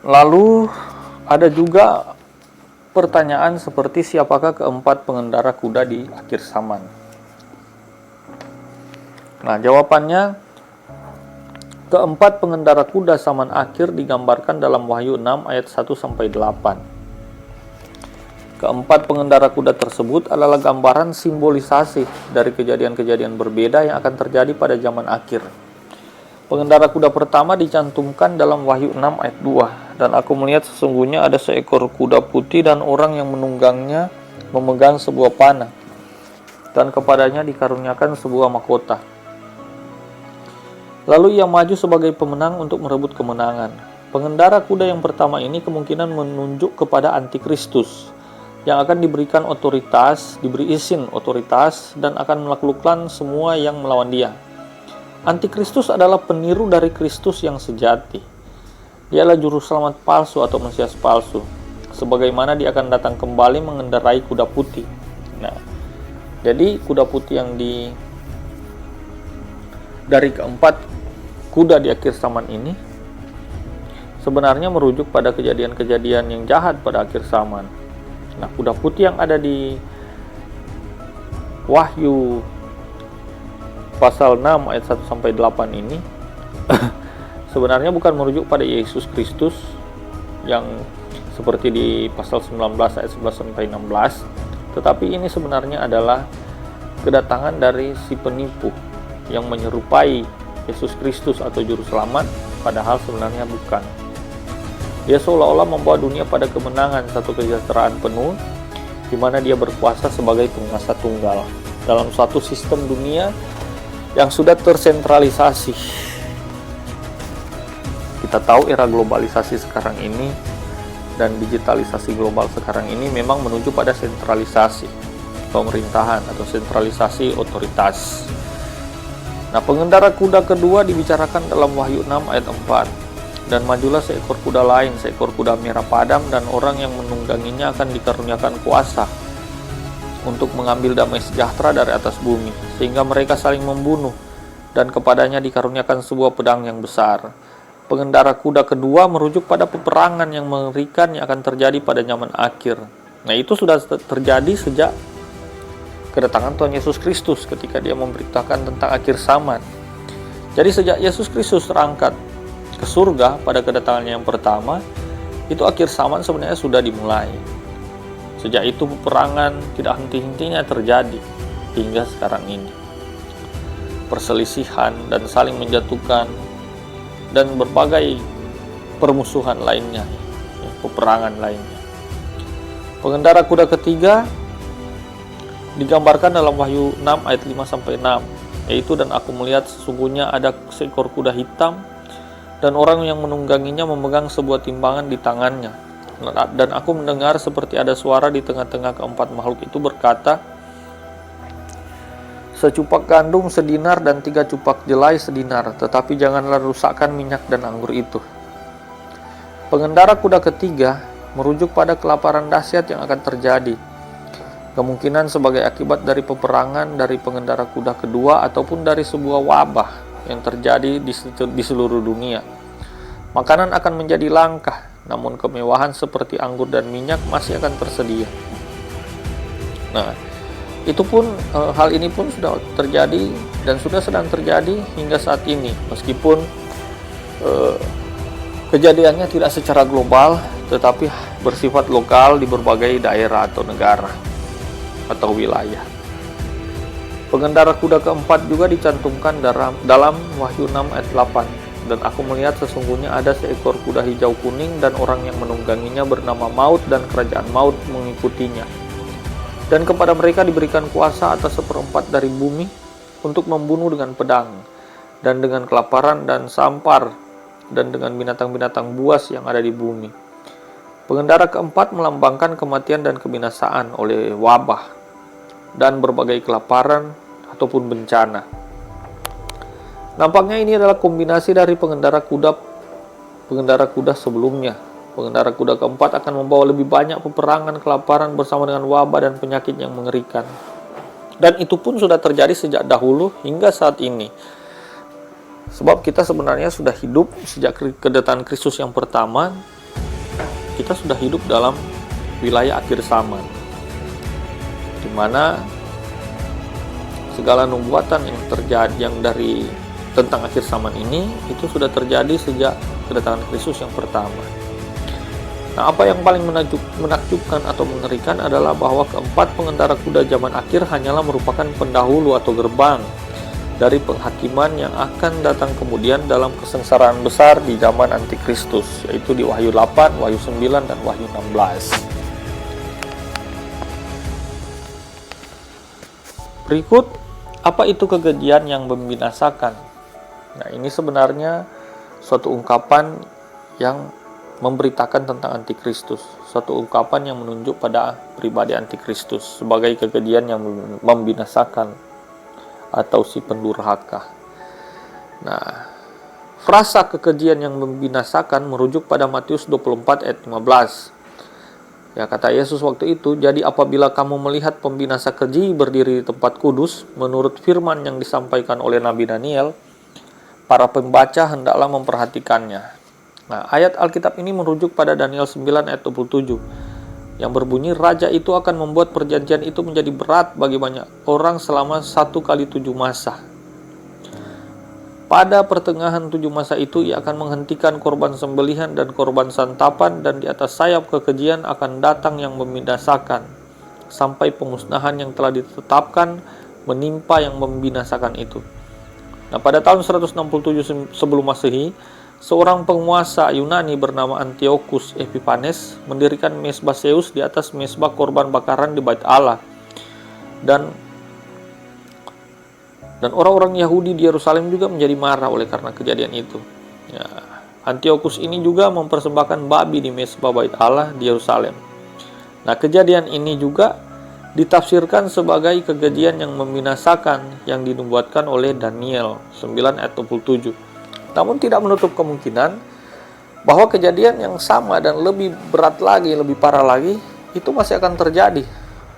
Lalu ada juga pertanyaan seperti siapakah keempat pengendara kuda di akhir zaman? Nah, jawabannya keempat pengendara kuda zaman akhir digambarkan dalam Wahyu 6 ayat 1-8. Keempat pengendara kuda tersebut adalah gambaran simbolisasi dari kejadian-kejadian berbeda yang akan terjadi pada zaman akhir. Pengendara kuda pertama dicantumkan dalam Wahyu 6 ayat 2. Dan aku melihat sesungguhnya ada seekor kuda putih dan orang yang menunggangnya memegang sebuah panah. Dan kepadanya dikaruniakan sebuah mahkota. Lalu ia maju sebagai pemenang untuk merebut kemenangan. Pengendara kuda yang pertama ini kemungkinan menunjuk kepada Antikristus yang akan diberikan otoritas, diberi izin otoritas, dan akan menaklukkan semua yang melawan dia. Antikristus adalah peniru dari Kristus yang sejati. Dia adalah juru selamat palsu atau Mesias palsu. Sebagaimana dia akan datang kembali mengendarai kuda putih. Nah, jadi kuda putih yang dari keempat kuda di akhir zaman ini sebenarnya merujuk pada kejadian-kejadian yang jahat pada akhir zaman. Nah, kuda putih yang ada di Wahyu pasal 6 ayat 1-8 ini sebenarnya bukan merujuk pada Yesus Kristus yang seperti di pasal 19 ayat 11-16, tetapi ini sebenarnya adalah kedatangan dari si penipu yang menyerupai Yesus Kristus atau juru selamat, padahal sebenarnya bukan. Dia seolah-olah membawa dunia pada kemenangan satu kesejahteraan penuh, di mana dia berkuasa sebagai penguasa tunggal dalam suatu sistem dunia yang sudah tersentralisasi. Kita tahu era globalisasi sekarang ini dan digitalisasi global sekarang ini memang menuju pada sentralisasi pemerintahan atau sentralisasi otoritas. Nah, pengendara kuda kedua dibicarakan dalam Wahyu 6 ayat 4. Dan majulah seekor kuda lain, seekor kuda merah padam, dan orang yang menungganginya akan dikaruniakan kuasa untuk mengambil damai sejahtera dari atas bumi, sehingga mereka saling membunuh, dan kepadanya dikaruniakan sebuah pedang yang besar. Pengendara kuda kedua merujuk pada peperangan yang mengerikan yang akan terjadi pada zaman akhir. Nah, itu sudah terjadi sejak kedatangan Tuhan Yesus Kristus ketika dia memberitakan tentang akhir zaman. Jadi sejak Yesus Kristus terangkat ke surga pada kedatangannya yang pertama, itu akhir zaman sebenarnya sudah dimulai. Sejak itu peperangan tidak henti-hentinya terjadi hingga sekarang ini. Perselisihan dan saling menjatuhkan dan berbagai permusuhan lainnya, peperangan lainnya. Pengendara kuda ketiga digambarkan dalam Wahyu 6 ayat 5-6, yaitu dan aku melihat sesungguhnya ada seekor kuda hitam dan orang yang menungganginya memegang sebuah timbangan di tangannya. Dan aku mendengar seperti ada suara di tengah-tengah keempat makhluk itu berkata, secupak gandum sedinar dan 3 cupak jelai sedinar, tetapi janganlah rusakkan minyak dan anggur itu. Pengendara kuda ketiga merujuk pada kelaparan dahsyat yang akan terjadi. Kemungkinan sebagai akibat dari peperangan dari pengendara kuda kedua ataupun dari sebuah wabah yang terjadi di seluruh dunia. Makanan akan menjadi langka, namun kemewahan seperti anggur dan minyak masih akan tersedia. Nah, itu pun hal ini pun sudah terjadi dan sudah sedang terjadi hingga saat ini, meskipun kejadiannya tidak secara global, tetapi bersifat lokal di berbagai daerah atau negara atau wilayah. Pengendara kuda keempat juga dicantumkan dalam Wahyu 6 ayat 8. Dan aku melihat sesungguhnya ada seekor kuda hijau kuning dan orang yang menungganginya bernama Maut dan kerajaan Maut mengikutinya. Dan kepada mereka diberikan kuasa atas 1/4 dari bumi untuk membunuh dengan pedang dan dengan kelaparan dan sampar dan dengan binatang-binatang buas yang ada di bumi. Pengendara keempat melambangkan kematian dan kebinasaan oleh wabah dan berbagai kelaparan ataupun bencana. Nampaknya ini adalah kombinasi dari pengendara kuda sebelumnya. Pengendara kuda keempat akan membawa lebih banyak peperangan, kelaparan bersama dengan wabah dan penyakit yang mengerikan. Dan itu pun sudah terjadi sejak dahulu hingga saat ini. Sebab kita sebenarnya sudah hidup sejak kedatangan Kristus yang pertama kita sudah hidup dalam wilayah akhir zaman, di mana segala nubuatan yang terjadi yang dari tentang akhir zaman ini itu sudah terjadi sejak kedatangan Kristus yang pertama. Nah, apa yang paling menakjubkan atau mengerikan adalah bahwa keempat pengendara kuda zaman akhir hanyalah merupakan pendahulu atau gerbang dari penghakiman yang akan datang kemudian dalam kesengsaraan besar di zaman antikristus, yaitu di Wahyu 8, Wahyu 9, dan Wahyu 16. Berikut, apa itu kekejian yang membinasakan? Nah, ini sebenarnya suatu ungkapan yang memberitakan tentang antikristus, suatu ungkapan yang menunjuk pada pribadi antikristus sebagai kekejian yang membinasakan atau si pendurhaka. Nah, frasa kekejian yang membinasakan merujuk pada Matius 24 ayat 15. Ya, kata Yesus waktu itu, "Jadi apabila kamu melihat pembinasa keji berdiri di tempat kudus, menurut firman yang disampaikan oleh Nabi Daniel, para pembaca hendaklah memperhatikannya." Nah, ayat Alkitab ini merujuk pada Daniel 9 ayat 27 yang berbunyi, "Raja itu akan membuat perjanjian itu menjadi berat bagi banyak orang selama 1 kali 7 masa. Pada pertengahan 7 masa itu ia akan menghentikan korban sembelihan dan korban santapan, dan di atas sayap kekejian akan datang yang membinasakan sampai pemusnahan yang telah ditetapkan menimpa yang membinasakan itu." Nah, pada tahun 167 sebelum Masehi, seorang penguasa Yunani bernama Antiochus Epiphanes mendirikan mesbah Zeus di atas mesbah korban bakaran di Bait Allah. Dan orang-orang Yahudi di Yerusalem juga menjadi marah oleh karena kejadian itu. Ya, Antiochus ini juga mempersembahkan babi di mesbah Bait Allah di Yerusalem. Nah, kejadian ini juga ditafsirkan sebagai kejadian yang membinasakan yang dinubuatkan oleh Daniel 9 ayat 27. Namun tidak menutup kemungkinan bahwa kejadian yang sama dan lebih berat lagi, lebih parah lagi, itu masih akan terjadi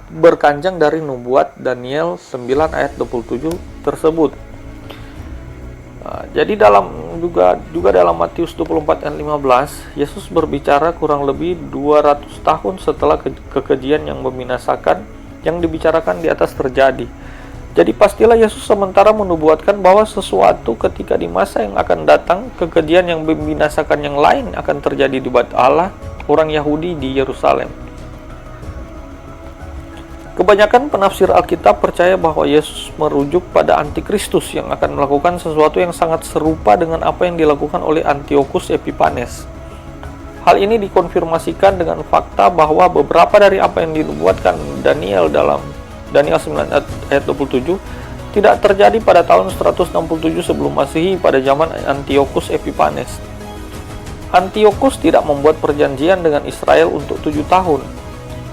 berkanjang dari nubuat Daniel 9 ayat 27 tersebut. Nah, jadi juga dalam Matius 24 ayat 15, Yesus berbicara kurang lebih 200 tahun setelah kekejian yang membinasakan yang dibicarakan di atas terjadi. Jadi pastilah Yesus sementara menubuatkan bahwa sesuatu ketika di masa yang akan datang, kekejian yang membinasakan yang lain akan terjadi di Bait Allah orang Yahudi di Yerusalem. Kebanyakan penafsir Alkitab percaya bahwa Yesus merujuk pada antikristus yang akan melakukan sesuatu yang sangat serupa dengan apa yang dilakukan oleh Antiochus Epiphanes. Hal ini dikonfirmasikan dengan fakta bahwa beberapa dari apa yang dinubuatkan Daniel dalam Daniel 9 ayat 27 tidak terjadi pada tahun 167 sebelum Masehi pada zaman Antiochus Epiphanes. Antiochus tidak membuat perjanjian dengan Israel untuk 7 tahun.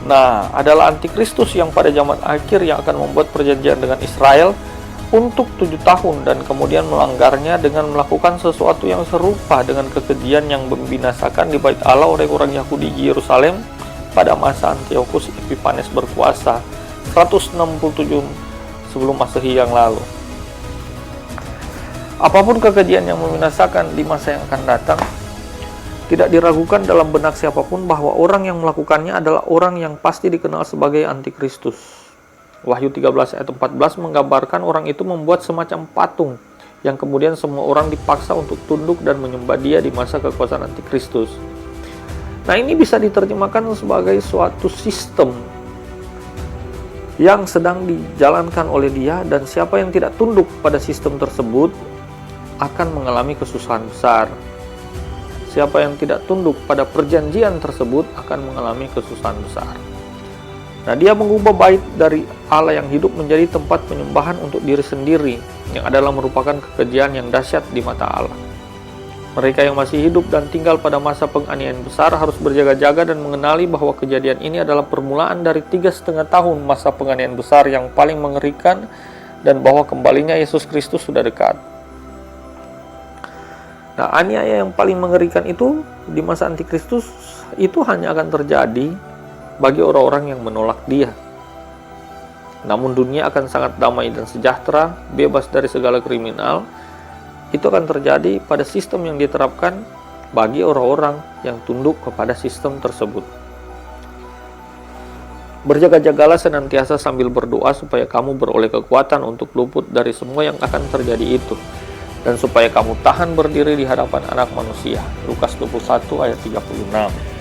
Nah, adalah antikristus yang pada zaman akhir yang akan membuat perjanjian dengan Israel untuk 7 tahun dan kemudian melanggarnya dengan melakukan sesuatu yang serupa dengan kekejian yang membinasakan di Bait Allah oleh orang Yahudi di Yerusalem pada masa Antiochus Epiphanes berkuasa 167 sebelum Masehi yang lalu. Apapun kekejian yang membinasakan di masa yang akan datang, tidak diragukan dalam benak siapapun bahwa orang yang melakukannya adalah orang yang pasti dikenal sebagai antikristus. Wahyu 13 ayat 14 menggambarkan orang itu membuat semacam patung yang kemudian semua orang dipaksa untuk tunduk dan menyembah dia di masa kekuasaan antikristus. Nah, ini bisa diterjemahkan sebagai suatu sistem yang sedang dijalankan oleh dia, dan siapa yang tidak tunduk pada sistem tersebut akan mengalami kesusahan besar. Siapa yang tidak tunduk pada perjanjian tersebut akan mengalami kesusahan besar. Nah, dia mengubah bait dari Allah yang hidup menjadi tempat penyembahan untuk diri sendiri, yang adalah merupakan kekejian yang dahsyat di mata Allah. Mereka yang masih hidup dan tinggal pada masa penganiayaan besar harus berjaga-jaga dan mengenali bahwa kejadian ini adalah permulaan dari 3,5 tahun masa penganiayaan besar yang paling mengerikan, dan bahwa kembalinya Yesus Kristus sudah dekat. Nah, aniaya yang paling mengerikan itu di masa antikristus itu hanya akan terjadi bagi orang-orang yang menolak dia. Namun dunia akan sangat damai dan sejahtera, bebas dari segala kriminal. Itu akan terjadi pada sistem yang diterapkan bagi orang-orang yang tunduk kepada sistem tersebut. Berjaga-jagalah senantiasa sambil berdoa supaya kamu beroleh kekuatan untuk luput dari semua yang akan terjadi itu, dan supaya kamu tahan berdiri di hadapan Anak Manusia. Lukas 21 ayat 36.